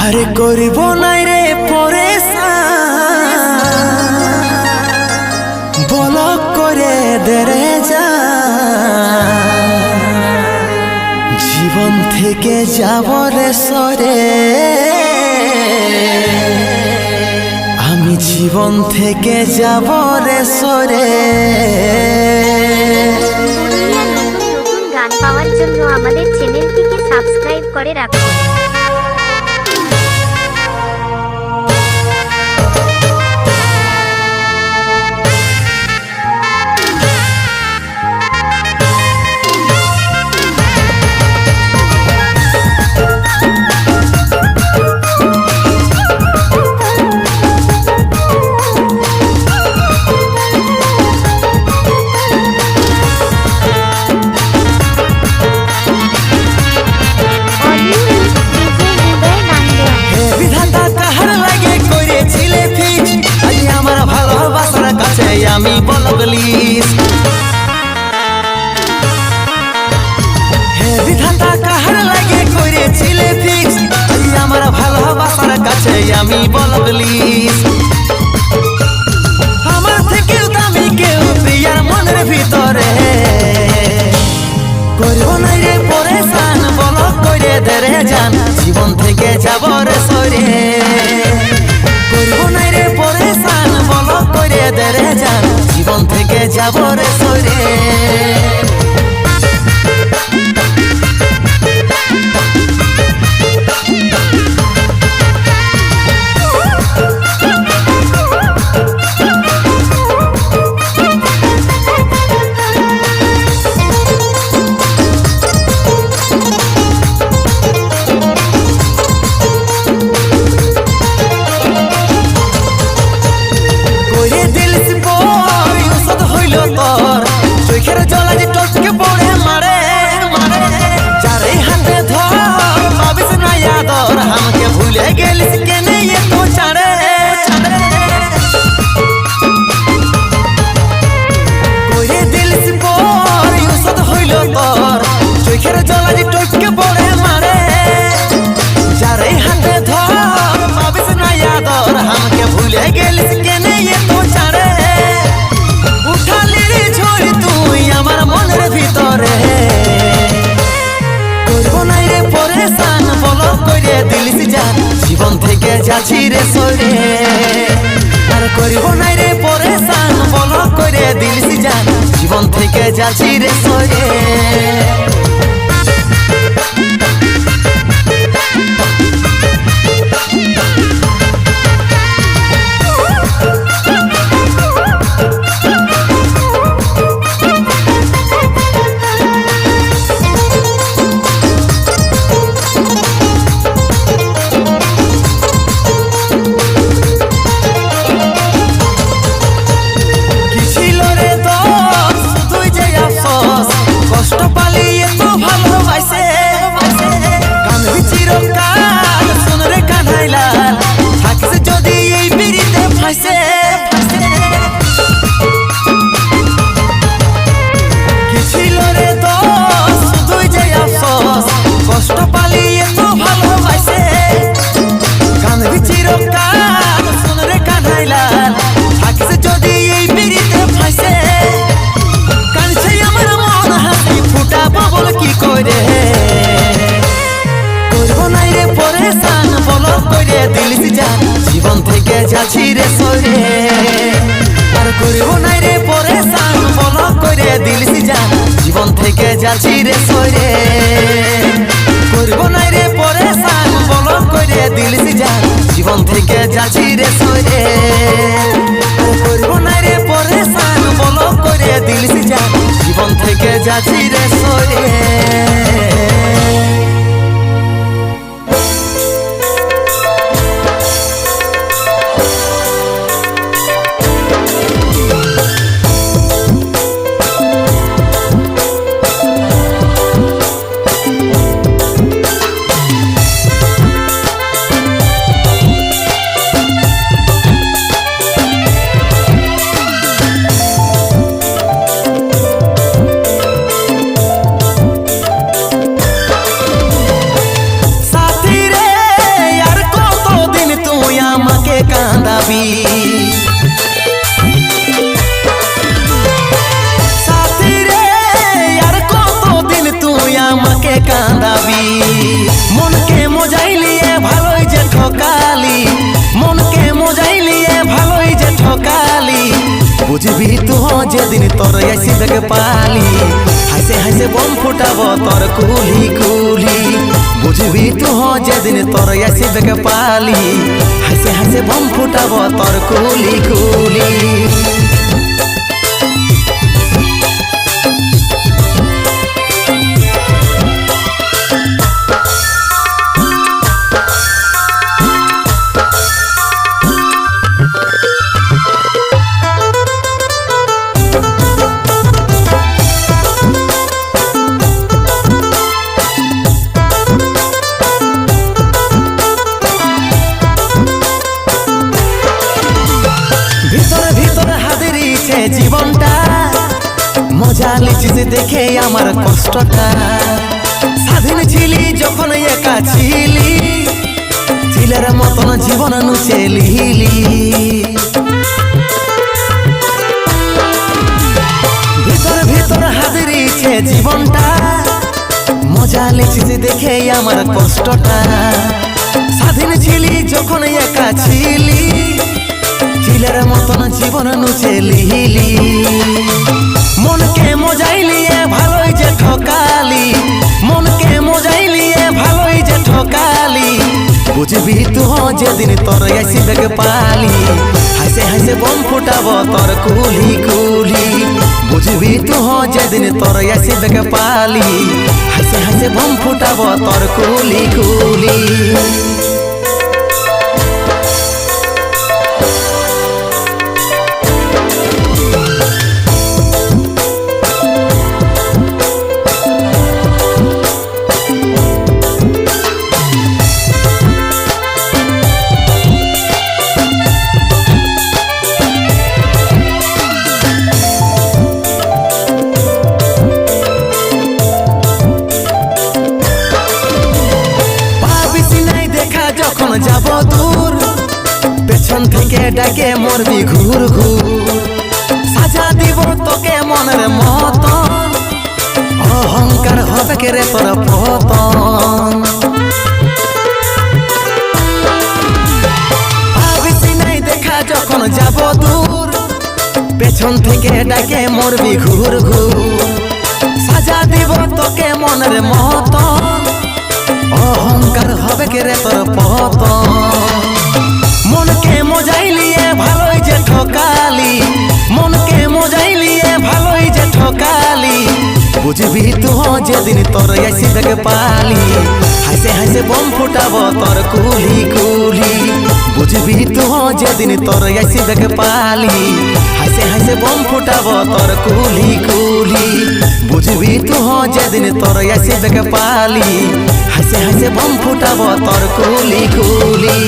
আরে করিব নাই রে পরেশান বলক করে দেরে যা জীবন থেকে যাব রে সরে আমি জীবন থেকে যাব রে সরে। নতুন গান পাওয়ার জন্য আমাদের চ্যানেলটিকে সাবস্ক্রাইব করে রাখুন। আমি বলগলিস হে বিধাতা কাহার লাগে করেছিলে ফিক্স আমার ভালোবাসার কাছে আমি বলগলিস আমার থেকেও দামি কেউ প্রিয়ার মনের ভিতরে করব নাই রে পরেশান বলক করে দেরে যান জীবন থেকে যাব রে সরে করব নাই রে পরেশান বলক করে দেরে যান জীবন থেকে যাব রে সরে। চোখের জলা যে টপকে পড়ে মারে মারে যারে হাতে ধর পাবিস না আদর আমাকে ভুলে গেলিস কেনে এত ছাড়ে করে দিলিস পর ইউসদ হইল তোর চোখের জলা যে টপকে পড়ে মারে যারে হাতে ধর পাবিস না আদর আমাকে ভুলে গেলিস কেনে এত ছাড়ে জীবন থেকে যাচ্ছি রে সরে আর করিব নাই রে পরেশান বলক করে দিলিস জান জীবন থেকে যাচ্ছি রে সরে। জীবন থেকে যাচ্ছি রে সরে আর করব নাই রে পরেশান বলক করে দিলিস জান জীবন থেকে যাচ্ছি রে সরে করব নাই রে পরেশান বলক করে দিলিস জান জীবন থেকে যাচ্ছি রে সরে করব নাই রে পরেশান বলক করে দিলিস জান জীবন থেকে যাচ্ছি রে সরে। যেদিন তোর আইসি বেগে পালি হাসে হাসে বম ফুটাব তোর কুলি কুলি বুঝবি তুহ যেদিন তোর আইসি বেগে পালি হাসে হাসে বম ফুটাব তোর কুলি কুলি জীবনটা মজা লিচিস দেখে আমার কষ্টটা স্বাধীন ছিলি যখন একা ছিলি ছিলের মতন জীবন নুচে লিলি ভিতর ভিতর হাজিরিছে জীবনটা মজা লিচিস দেখে আমার কষ্টটা স্বাধীন ছিলি যখন একা ছিলি ছিলের মতন জীবন নুচে লিহিলি মনকে মজাইলিয়ে ভালোই যে ঠকালি মনকে মজাইলিয়ে ভালোই যে ঠকালি বুঝবি তুহ যেদিন তোর আইসি বেগে পালি হাসে হাসে বম ফুটাব তোর কুলি কুলি বুঝবি তুহ যেদিন তোর আইসি বেগে পালি হাসে হাসে বম ফুটাব তোর কুলি কুলি যাব দূর পেছন থেকে ডাকে মরবি ঘুর ঘুর সাজা দিব তোকে মনের মতন অহংকার হবে কে রে তোর পতন ভাবিস নাই দেখা যখন যাব দূর পেছন থেকে ডাকে মরবি ঘুর ঘুর সাজা দিব তোকে মনের মতন অহংকার হবে কে রে তোর পতন মনকে মজাইলিয়ে ভালোই যে ঠকালি মনকে মজাইলিয়ে ভালোই যে ঠকালি বুঝবি তুহ যেদিন তোর আইসি বেগে পালি হাসে হাসে বম ফুটাব তোর কুলি কুলি বুঝবি তুহ যেদিন তোর আইসি বেগে পালি হাসে হাসে বম ফুটাব তোর কুলি কুলি বুঝবি তুহ যেদিন তোর আইসি বেগে পালি হাসে হাসে বম ফুটাব তোর কুলি কুলি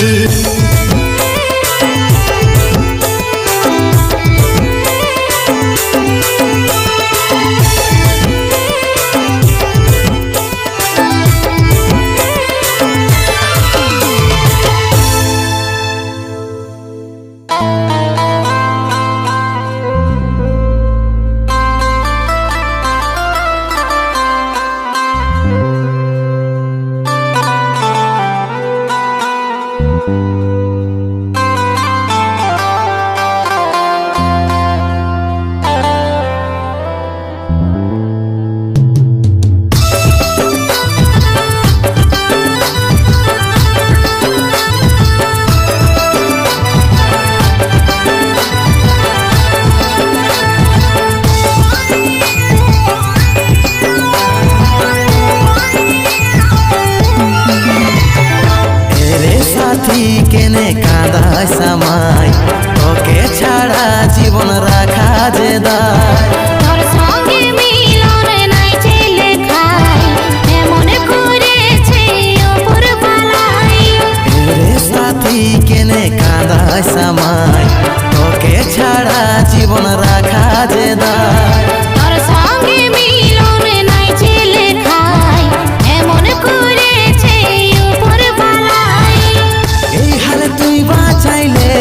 কেনে কাঁদায় সামাই তোকে ছাড়া জীবন রাখা যে দায় তোর সঙ্গে মিলন নাই যে লেখায় এমন করেছে উপরবালাই রে সাথী কেনে কাঁদায় সামাই তোকে ছাড়া জীবন রাখা যে দায় তোর সঙ্গে মিলন নাই যে লেখায় এমন করেছে উপরবালাই এই হালে তুই বাঁচাইলে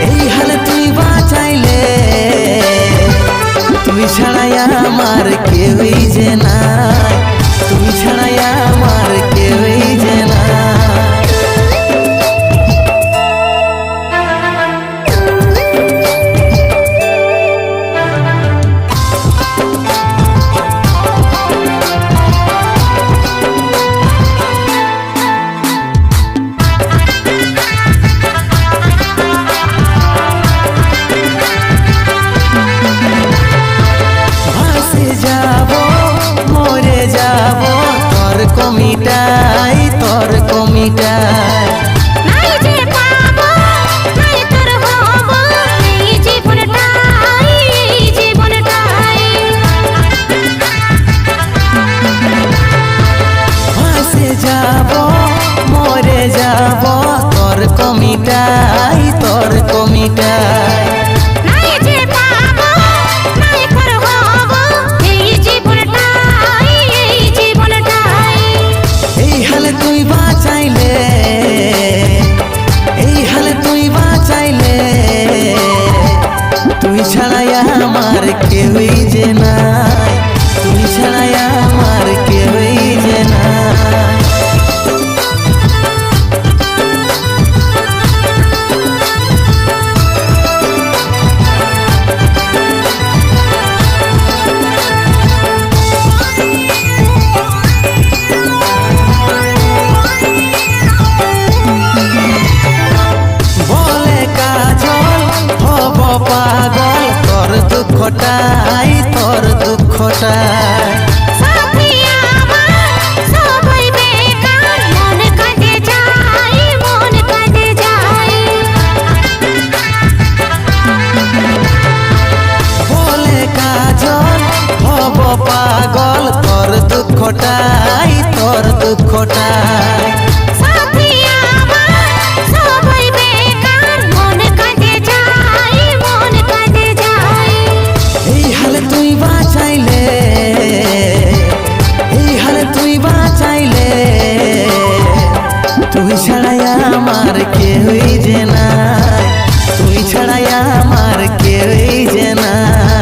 এই হালে তুই বাঁচাইলে তুই ছাড়াই আমার কেউই যে নাই তুই ছাড়াই আমার কেউই যে নাই মিটায়। নাই যে পাবো নাই পর হব এই জীবনটাই এই হালে তুই বাঁচাইলে, এই হালে তুই বাঁচাইলে, তুই ছাড়াই আমার কেউই যে নাই, তুই ছাড়াই আমার কেউই যে নাই। বলে কাজল হব পাগল তোর দুঃখটাই, তোর দুঃখটাই। সাথী আমার সবাই বেকার মন কাজে যায়, মন কাজে যায়। বলে কাজল হব পাগল তোর দুঃখটাই, তোর দুঃখটাই। সাথী আমার সবাই বেকার মন কাজে যায়, মন কাজে যায়। এই হালে তুই বাঁচাইলে, এই হালে তুই বাঁচাইলে, তুই ছাড়াই আমার কেউই যে নাই, তুই ছাড়াই আমার কেউই যে নাই,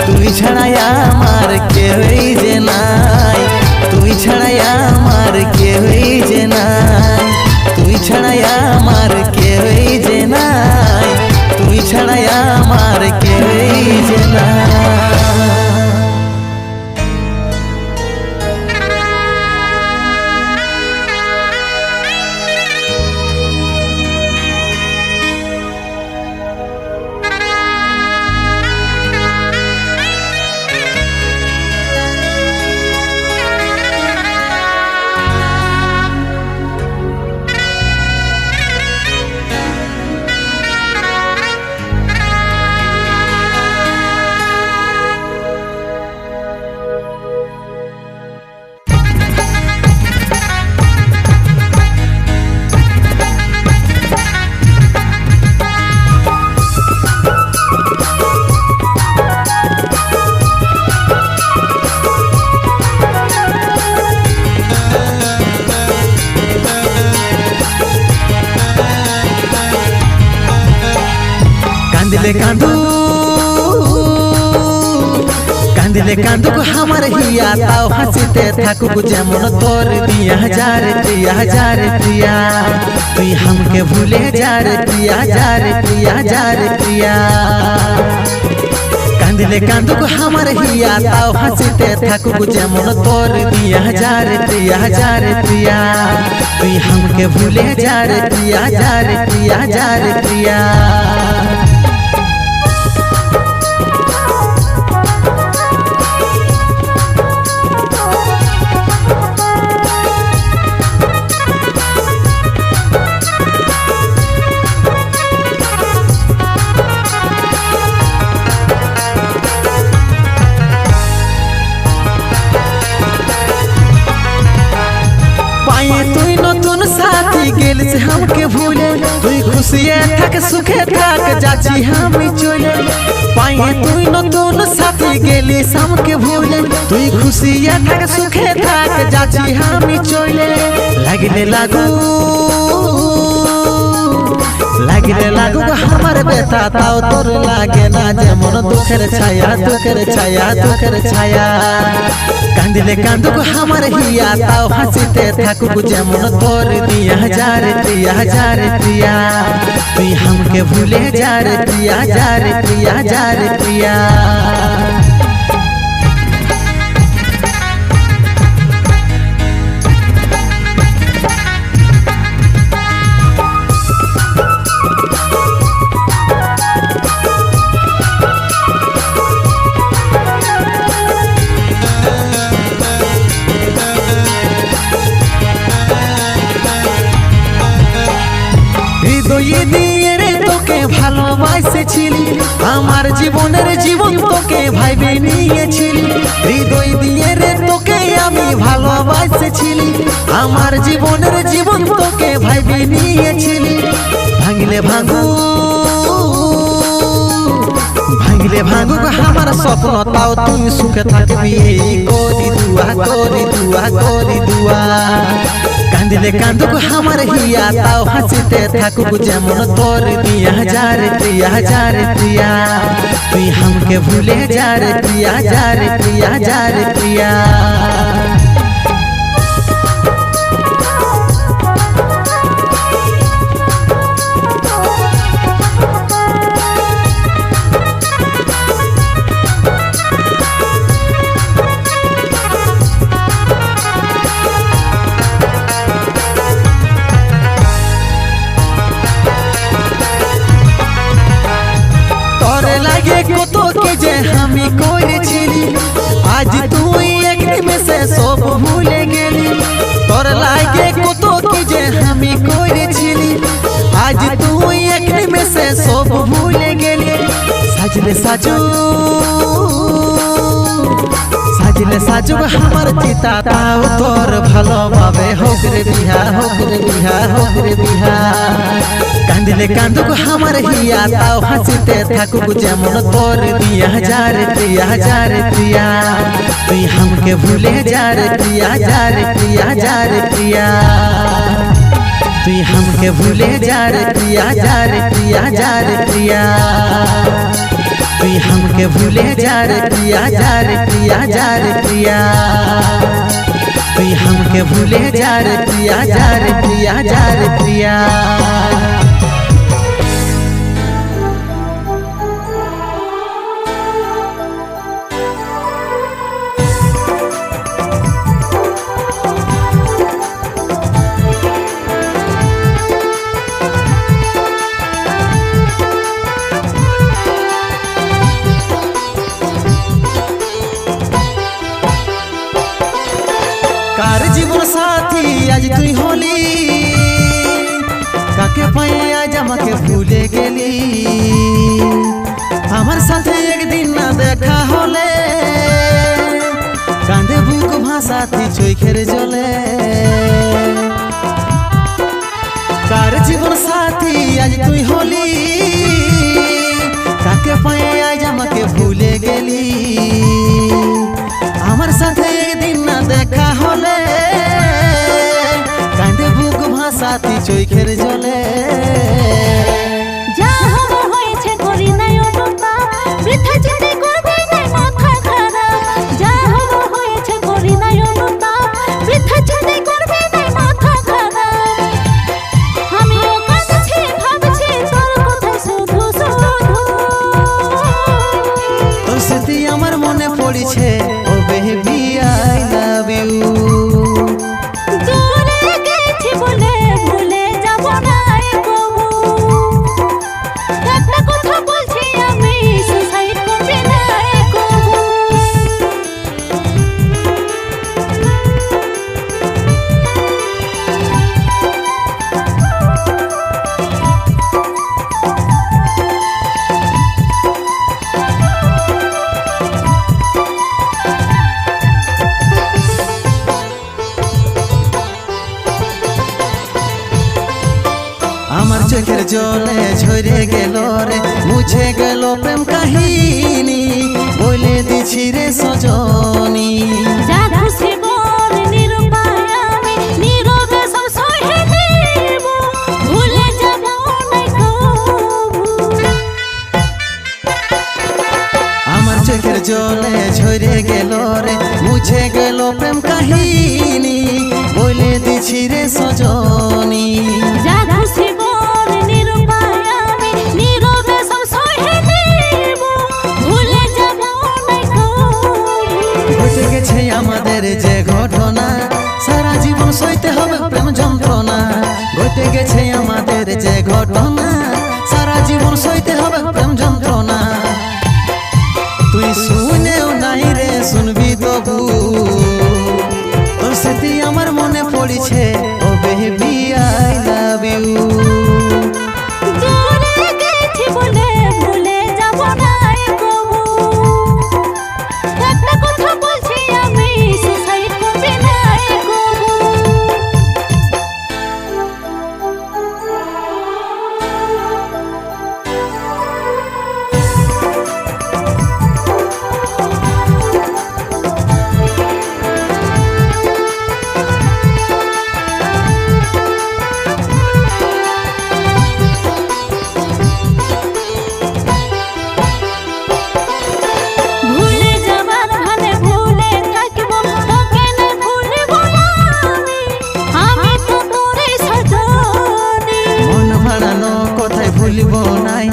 তুই ছাড়াই আমার কেউই যে নাই, তুই ছাড়াই আমার কেউই যে নাই, তুই ছাড়াই আমার কেউই যে নাই, তুই ছাড়াই আমার কেউই যে নাই। কান্দিলে কান্দু, কান্দিলে কান্দুক আমার হিয়া তাও হাসিতে থাকুক যেমন তোর দিয়া যারে প্রিয়া, যারে প্রিয়া। তুই हमके ভুলে যারে প্রিয়া, যারে প্রিয়া, যারে প্রিয়া। কান্দিলে কান্দুক আমার হিয়া তাও হাসিতে থাকুক যেমন তোর দিয়া যারে প্রিয়া, যারে প্রিয়া। তুই हमके ভুলে যারে প্রিয়া, যারে প্রিয়া, যারে প্রিয়া। তুই নতুন সাথী গেলিস हमके ভুলে, তুই খুশিয়ে থাক সুখে থাক যাচ্ছি আমি চলে। পাইয়ে তুই নতুন সাথী গেলিস हमके ভুলে, তুই খুশিয়ে থাক সুখে থাক যাচ্ছি আমি চলে। লাগিলে লাগু, লাগিলে লাগু আমার ব্যথা তাও তোর লাগে না যেমন দুঃখের ছায়া, দুঃখের ছায়া, দুঃখের ছায়া। কান্দিলে কান্দুক আমার হিয়া তাও হাসিতে থাকুক যেমন তোর দিয়া যারে প্রিয়া, যারে প্রিয়া। তুই हमके ভুলে যারে প্রিয়া, যারে প্রিয়া, যারে প্রিয়া। হৃদয়ে দিয়ে রে তোকে ভালোবাসেছিলি, আমার জীবনের জীবন তোকে ভাইবে নিয়েছিলি। হৃদয় দিয়ে রে তোকে আমি ভালোবাসেছিলি, আমার জীবনের জীবন তোকে ভাইবে নিয়েছিলি। ভাঙলে ভাঙু, স্বপ্ন তাও তুই সুখে থাকবি এই করি দুয়া করি দুয়া করি দুয়া কান্দিলে কান্দুক আমার হিয়া তাও হাসিতে থাকুক যেমন তোর প্রিয়া যারে প্রিয়া যারে প্রিয়া তুই हमके ভুলে যারে প্রিয়া যারে প্রিয়া যারে প্রিয়া লাগে কত কি যে আমি করেছিলি আজ তুই এক নিমেষে সব ভুলে গেলি তোর লাগে কত কি যে আমি করেছিলি আজ তুই এক নিমেষে সব ভুলে গেলি সাজলে সাজু সাজলে সাজু আমার চিতা তাও তোর ভালোভাবে হোক রে বিহা হোক রে বিহা হোক রে বিহা কান্দিলে কান্দুক আমার হিয়া তাও হাসিতে থাকুক যেমন তোর প্রিয়া যারে প্রিয়া যারে প্রিয়া তুই हमके ভুলে যারে প্রিয়া যারে প্রিয়া যারে প্রিয়া তুই हमके ভুলে যারে প্রিয়া যারে প্রিয়া যারে প্রিয়া তুই हमके ভুলে যারে প্রিয়া যারে প্রিয়া যারে প্রিয়া তুই हमके ভুলে যারে প্রিয়া যারে প্রিয়া যারে প্রিয়া কার জীবন সাথী আজ তুই হলি কাকে পাই আজ আমাকে ভুলে গেলি আমার সাথে একদিন না দেখা হলে কাঁদে বুক ভাসাতি চোখের জলে কার জীবন সাথী আজ তুই হলি কাকে পাই আজ আমাকে ভুলে গেলি আমার সাথে একদিন না দেখা হলে কাঁদে বুক ভাসাতি চোখের জলে যা হবার হয়েছে করি নাই অনুতাপ বৃথা চিন্তা করবে নাই মাথা খারাপ যা হবার হয়েছে করি নাই অনুতাপ বৃথা চিন্তা করবে নাই মাথা খারাপ আমিও কাঁদছি ভাবছি তোর কথা শুধু শুধু তোর স্মৃতি আমার মনে পড়ছে ও বেবি আই লাভ ইউ দূরে গেছি বলে ভুলে যাব না কবু একটা কথা বলছি আমি সুসাইড করবে না কবু আমার চোখের জলে ঝরে গেল রে মুছে গেল প্রেম কাহিনী বলে দিছি রে সজনী যা খুশি বল নিরুপায় আমি নীরবে সব সহে নেব ভুলে যাব না কবু আমার চোখের জলে ঝরে গেল রে মুছে গেল প্রেম কাহিনী বলে দিছি রে সজনী যা খুশি বল নিরুপায় আমি নীরবে সব সহে নেব ভুলে যাব না কবু ঘটে গেছে আমাদের যে ঘটনা সারা জীবন সইতে হবে প্রেম যন্ত্রণা ঘটে গেছে আমাদের যে ঘটনা সারা জীবন সইতে হবে প্রেম যন্ত্রণা তুই শুনেও নাই রে শুনবি তবু তোর স্মৃতি আমার মনে পড়ছে ও বেবি আই লাভ ইউ দূরে গেছি বলে ভুলে যাব না কবু একটা কথা বলছি আমি সুসাইড করবে না কবু ভুলবো নাই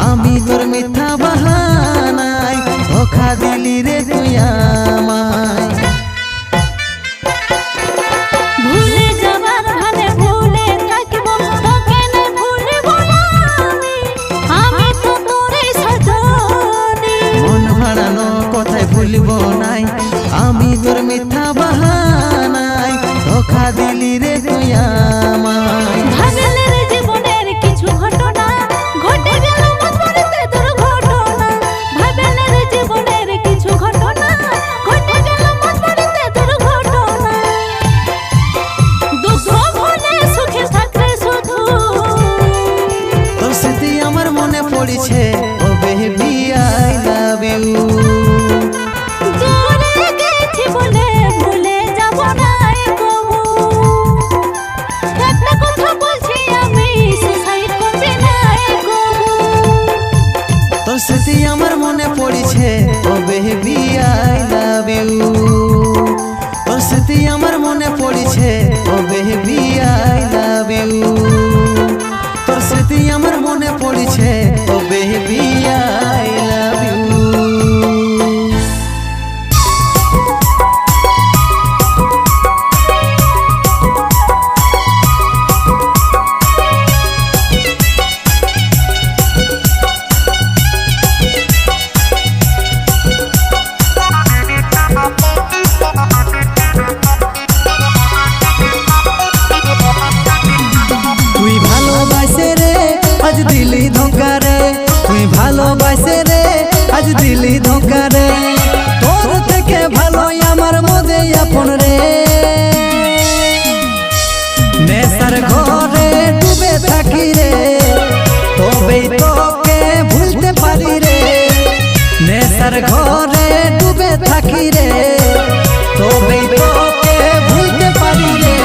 আমি তোর মিথ্যা বাহানায় ধোকা দিলি রে তুই আমায় ভুলে যাবার ভানে ভুলে থাকিব তোকে না ভুলব না আমি তো তোরে সজনী মন ভাড়ানো কথায় ভুলবো নাই আমি তোর মিথ্যা বাহানায় ধোকা দিলি রে তুই আমায় ভাবলে রে জীবনের কিছু ঘটনা ঘটে গেল মন বাড়িতে দুর্ঘটনা ভাবলে রে জীবনের কিছু ঘটনা ঘটে গেল মন বাড়িতে দুর্ঘটনা দুঃখ ভুলে সুখে থাকলে শুধু তোর স্মৃতি আমার মনে পড়েছে ও বেবি আই লাভ ইউ দূরে গেছি বলে ভুলে যাব না কবু একটা কথা বলছি আমি সুসাইড করবে না কবু তোর স্মৃতি আমার মনে পড়েছে ও বেবি আই লাভ ইউ তোর স্মৃতি আমার মনে পড়েছে ও বেবি আই লাভ ইউ তোর স্মৃতি আমার মনে পড়েছে ও বেবি আই লাভ ইউ তুই ভালোবাসে রে আজ দিলি ধোঁকা রে তুই ভালোবাসে রে আজ দিলি ধোঁকা রে তোর থেকে ভালো আমার মধ্যে আপন রে নেশার ঘরে ডুবে থাকি রে তবেই তোকে ভুলতে পারি রে নেশার ঘরে ডুবে থাকি রে তবেই তোকে ভুলতে পারি রে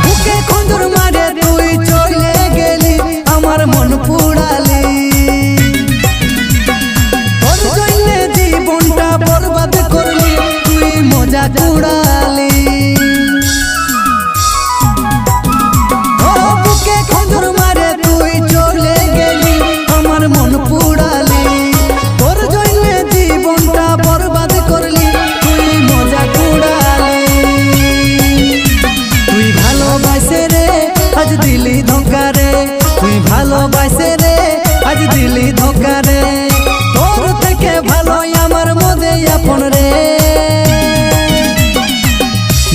বুকে খঞ্জর মারে তুই চলে গেলি আমার মন পুড়ালি তোর জন্য জীবনটা বরবাদ করলি তুই মজা কুড়ালি ও বুকে খঞ্জর মারে তুই চলে গেলি আমার মন পুড়ালি তোর জন্য জীবনটা বরবাদ করলি তুই মজা কুড়ালি তুই ভালোবাসে রে আজ দিলি ধোঁকা রে তুই ভালোবাসে রে আজ দিলি ধোঁকা রে তোর থেকে ভালো আমার মধ্যে আপন রে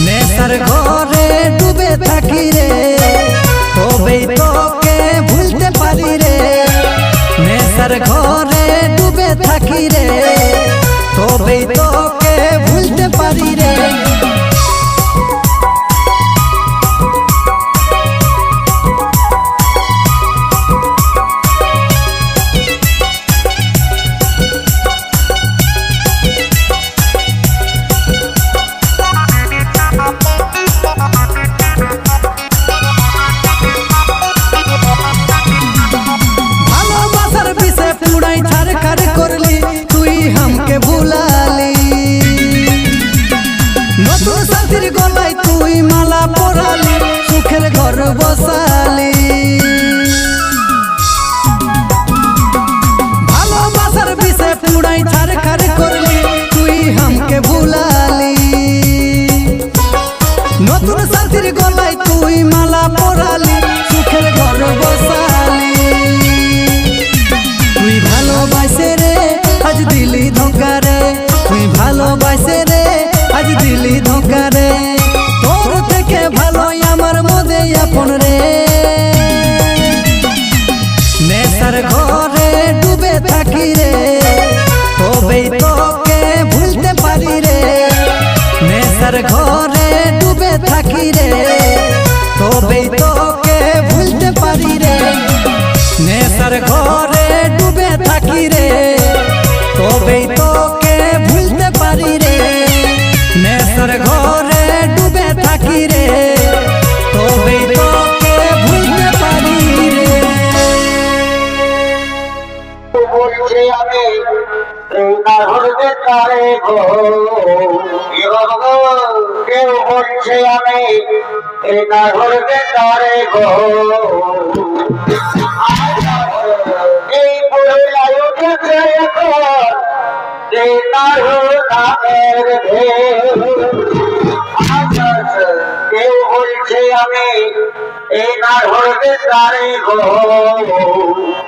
নেশার ঘরে ডুবে থাকি রে তবেই তোকে ভুলতে পারি রে নেশার ঘরে ডুবে থাকি রে তবেই তোকে ভুলতে পারি রে ভালোবাসার বিষে পুরাই ছাড়খার করলি তুই हमके ভুলালি নতুন সাথীর গলায় তুই মালা পরালি সুখের ঘর বসালি ভালোবাসার বিষে পুরাই ছাড়খার করলি তুই हमके ভুলালি নতুন সাথীর গলায় তুই মালা পরালি সুখের ঘর বসালি তুই ভালোবাসে রে আজ দিলি ধোঁকা রে তুই ভালোবাসে রে আজ দিলি ধোঁকা রে তোর থেকে ভালো আমার মধ্যে আপন রে নেশার ঘরে ডুবে থাকি রে তবেই তোকে ভুলতে পারি রে নেশার ঘরে ডুবে থাকি রে তবেই তোকে ভুলতে পারি রে নেশার ঘরে না হরবে তারে গো কেউ বলছে আমি এই না হরবে তারে গো এই পুরুলাই উঠেছে যে না হরের কেউ বলছে আমি এই না হরবে তারে গো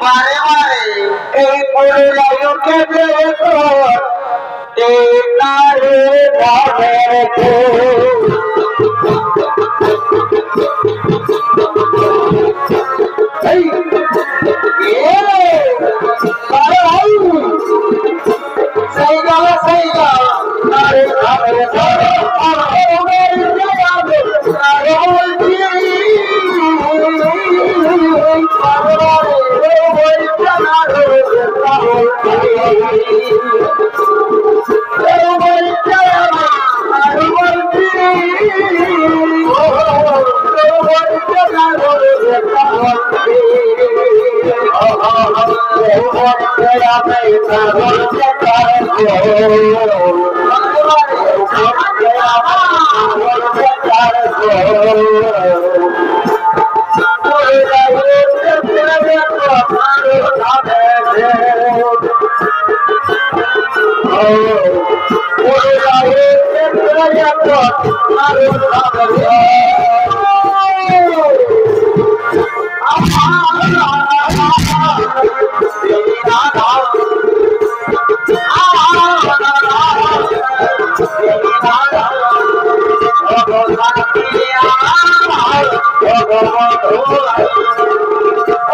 বারে বারে এই পুরুলাই উঠেছে যে না হরের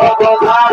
Oh,